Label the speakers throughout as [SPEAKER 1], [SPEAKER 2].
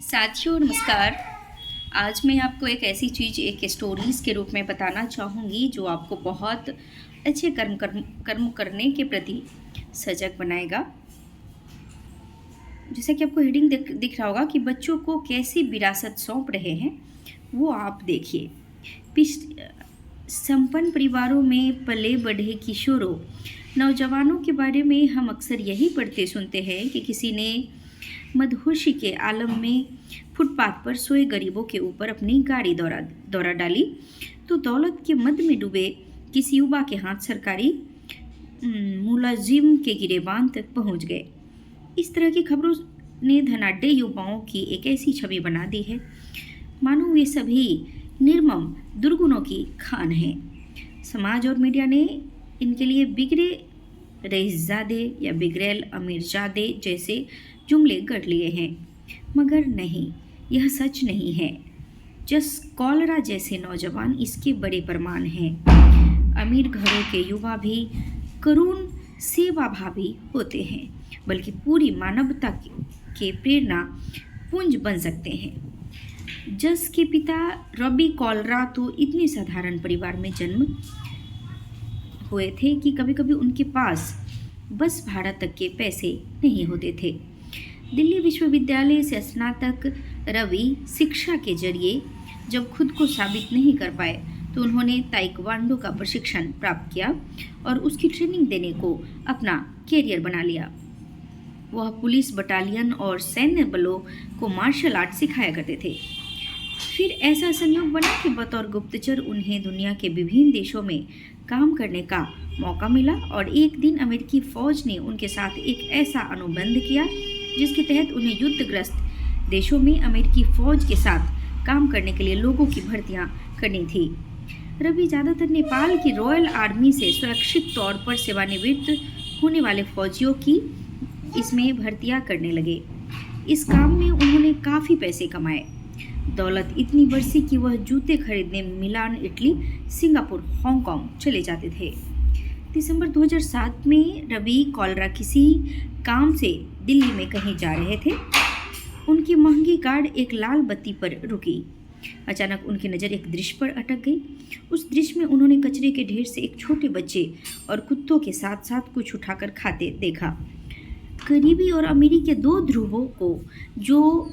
[SPEAKER 1] साथियों नमस्कार। आज मैं आपको एक ऐसी चीज़ एक स्टोरीज़ के रूप में बताना चाहूँगी जो आपको बहुत अच्छे कर्म करने के प्रति सजग बनाएगा। जैसा कि आपको हेडिंग दिख रहा होगा कि बच्चों को कैसी विरासत सौंप रहे हैं, वो आप देखिए। संपन्न परिवारों में पले बढ़े किशोरों, नौजवानों के बारे में हम अक्सर यही पढ़ते सुनते हैं कि किसी ने मदहोशी के आलम में फुटपाथ पर सोए गरीबों के ऊपर अपनी गाड़ी दौरा डाली तो दौलत के मद में डूबे किसी युवा के हाथ सरकारी मुलाजिम के गिरेबान तक पहुंच गए। इस तरह की खबरों ने धनाढ्य युवाओं की एक ऐसी छवि बना दी है मानो वे सभी निर्मम दुर्गुणों की खान हैं। समाज और मीडिया ने इनके लिए बिगड़े रईसजादे या बिगड़ैल अमीरजादे जैसे जुमले गढ़ लिए हैं, मगर नहीं, यह सच नहीं है। जस कॉलरा जैसे नौजवान इसके बड़े प्रमाण हैं। अमीर घरों के युवा भी करुण सेवाभावी होते हैं, बल्कि पूरी मानवता के प्रेरणा पुंज बन सकते हैं। जस के पिता रॉबी कॉलरा तो इतने साधारण परिवार में जन्म हुए थे कि कभी कभी उनके पास बस भाड़ा तक के पैसे नहीं होते थे। दिल्ली विश्वविद्यालय से स्नातक रवि शिक्षा के जरिए जब खुद को साबित नहीं कर पाए तो उन्होंने ताइक्वांडो का प्रशिक्षण प्राप्त किया और उसकी ट्रेनिंग देने को अपना कैरियर बना लिया। वह पुलिस बटालियन और सैन्य बलों को मार्शल आर्ट सिखाया करते थे। फिर ऐसा संयोग बना कि बतौर गुप्तचर उन्हें दुनिया के विभिन्न देशों में काम करने का मौका मिला और एक दिन अमेरिकी फौज ने उनके साथ एक ऐसा अनुबंध किया जिसके तहत उन्हें युद्धग्रस्त देशों में अमेरिकी फौज के साथ काम करने के लिए लोगों की भर्तियां करनी थी। रवि ज़्यादातर नेपाल की रॉयल आर्मी से सुरक्षित तौर पर सेवानिवृत्त होने वाले फौजियों की इसमें भर्तियां करने लगे। इस काम में उन्होंने काफ़ी पैसे कमाए। दौलत इतनी बरसी कि वह जूते खरीदने मिलान, इटली, सिंगापुर, हांगकांग चले जाते थे। दिसंबर 2007 में रवि कॉलरा किसी काम से दिल्ली में कहीं जा रहे थे। उनकी महंगी कार एक लाल बत्ती पर रुकी। अचानक उनकी नज़र एक दृश्य पर अटक गई। उस दृश्य में उन्होंने कचरे के ढेर से एक छोटे बच्चे और कुत्तों के साथ साथ कुछ उठाकर खाते देखा। गरीबी और अमीरी के दो ध्रुवों को जो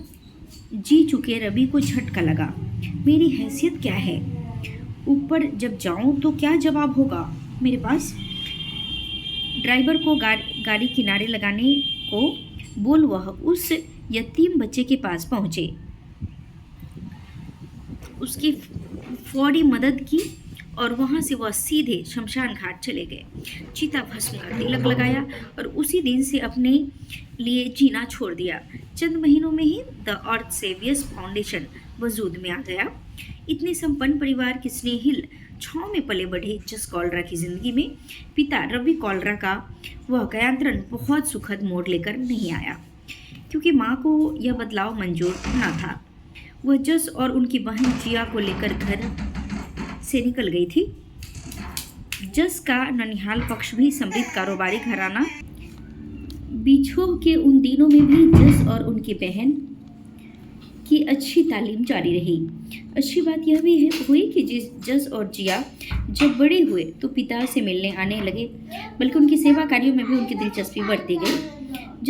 [SPEAKER 1] जी चुके रवि को झटका लगा। मेरी हैसियत क्या है? ऊपर जब जाऊं तो क्या जवाब होगा मेरे पास? ड्राइवर को गाड़ी किनारे लगाने को बोल वह उस यतीम बच्चे के पास पहुंचे। उसकी फौरी मदद की और वहां से वह सीधे शमशान घाट चले गए। चिता भस्म का तिलक लगाया और उसी दिन से अपने लिए जीना छोड़ दिया। चंद महीनों में ही द अर्थ सेवियर्स फाउंडेशन वजूद में आ गया। इतने संपन्न परिवार की स्नेहिल छाँव में पले बढ़े जस कॉलरा की जिंदगी में पिता रवि कॉलरा का वह गयांतरण बहुत सुखद मोड़ लेकर नहीं आया, क्योंकि माँ को यह बदलाव मंजूर न था। वह जस और उनकी बहन जिया को लेकर घर से निकल गई थी। जस का ननिहाल पक्ष भी समृद्ध कारोबारी घराना। बिछोह के उन दिनों में भी जस और उनकी बहन की अच्छी तालीम जारी रही। अच्छी बात यह भी हुई कि जस और जिया जब बड़े हुए तो पिता से मिलने आने लगे, बल्कि उनकी सेवा कार्यों में भी उनकी दिलचस्पी बढ़ती गई।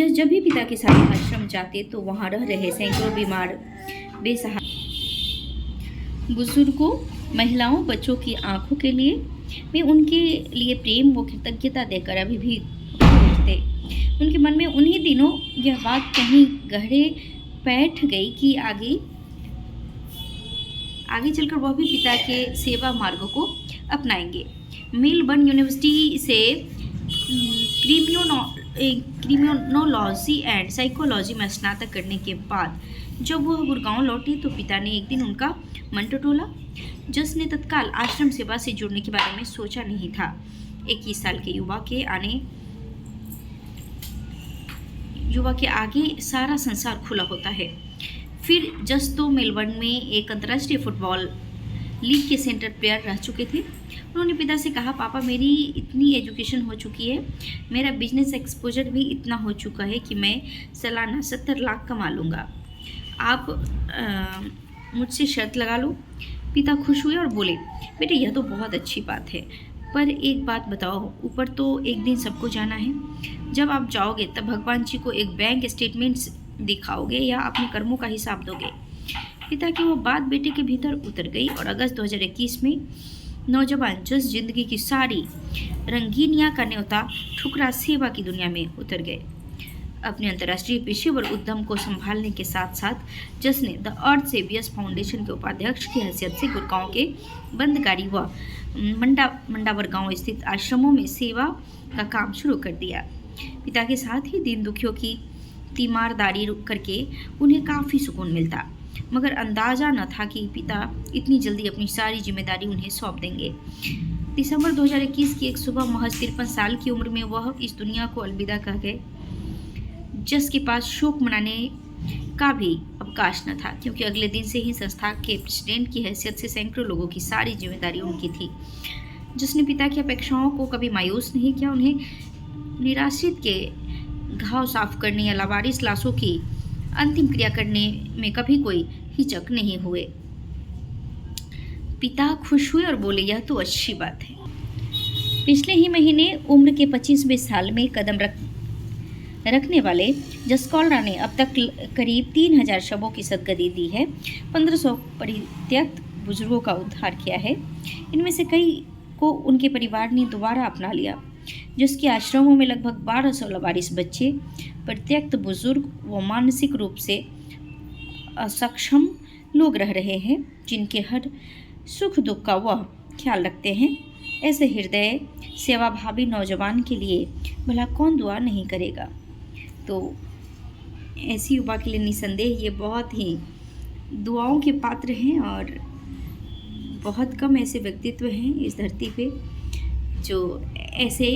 [SPEAKER 1] जब भी पिता के साथ आश्रम जाते तो वहाँ रह रहे सैकड़ों बीमार, बेसहारा बुजुर्गों, महिलाओं, बच्चों की आंखों के लिए वे उनके लिए प्रेम व कृतज्ञता देकर अभी भी थे। उनके मन में उन्हीं दिनों यह बात कहीं गहरे बैठ गई कि आगे चलकर वह भी पिता के सेवा मार्गों को अपनाएंगे। मेलबर्न यूनिवर्सिटी से क्रिमिनोलॉजी एंड साइकोलॉजी में स्नातक करने के बाद जब वह गुड़गांव लौटे तो पिता ने एक दिन उनका मन टटोला। जस ने तत्काल आश्रम सेवा से जुड़ने के बारे में सोचा नहीं था। 21 साल के युवा के आगे सारा संसार खुला होता है। फिर जस तो मेलबर्न में एक अंतर्राष्ट्रीय फुटबॉल लीग के सेंटर प्लेयर रह चुके थे। उन्होंने पिता से कहा, पापा मेरी इतनी एजुकेशन हो चुकी है, मेरा बिजनेस एक्सपोजर भी इतना हो चुका है कि मैं सालाना 70 लाख कमा लूँगा। आप मुझसे शर्त लगा लो। पिता खुश हुए और बोले, बेटे यह तो बहुत अच्छी बात है, पर एक बात बताओ, ऊपर तो एक दिन सबको जाना है। जब आप जाओगे तब भगवान जी को एक बैंक स्टेटमेंट दिखाओगे या अपने कर्मों का हिसाब दोगे? पिता की वो बात बेटे के भीतर उतर गई और अगस्त 2021 में नौजवान जिस जिंदगी की सारी रंगीनियां का न्योता ठुकरा सेवा की दुनिया में उतर गए। अपने अंतर्राष्ट्रीय पेशेवर उद्यम को संभालने के साथ साथ जिसने द अर्थ सेवियर्स फाउंडेशन के उपाध्यक्ष की हैसियत से गुड़गांव के बंदगारी व मंडावर गांव स्थित आश्रमों में सेवा का काम शुरू कर दिया। पिता के साथ ही दीन दुखियों की तीमारदारी करके उन्हें काफ़ी सुकून मिलता, मगर अंदाजा न था कि पिता इतनी जल्दी अपनी सारी जिम्मेदारी उन्हें सौंप देंगे। दिसंबर 2021 की एक सुबह महज 53 साल की उम्र में वह इस दुनिया को अलविदा कह गए, जिसके पास शोक मनाने का भी अवकाश न था, क्योंकि अगले दिन से ही संस्था के प्रेसिडेंट की हैसियत से सैकड़ों लोगों की सारी जिम्मेदारी उनकी थी। जिसने पिता की अपेक्षाओं को कभी मायूस नहीं किया, उन्हें निराश्रित के घाव साफ करने या लावारिस लाशों की अंतिम क्रिया करने में कभी कोई हिचक नहीं हुए। पिता खुश हुए और बोले, यह तो अच्छी बात है। पिछले ही महीने उम्र के 25वें साल में कदम रखने वाले जसकौल ने अब तक करीब 3000 शवों की सदगदी दी है, 1500 परित्यक्त बुजुर्गों का उद्धार किया है। इनमें से कई को उनके परिवार ने दोबारा अपना लिया, जिसके आश्रमों में लगभग 1200 लवारिस बच्चे, परित्यक्त बुजुर्ग व मानसिक रूप से असक्षम लोग रह रहे हैं, जिनके हर सुख दुख का वह ख्याल रखते हैं। ऐसे हृदय सेवाभावी नौजवान के लिए भला कौन दुआ नहीं करेगा। तो ऐसी युवा के लिए निसंदेह ये बहुत ही दुआओं के पात्र हैं और बहुत कम ऐसे व्यक्तित्व हैं इस धरती पे जो ऐसे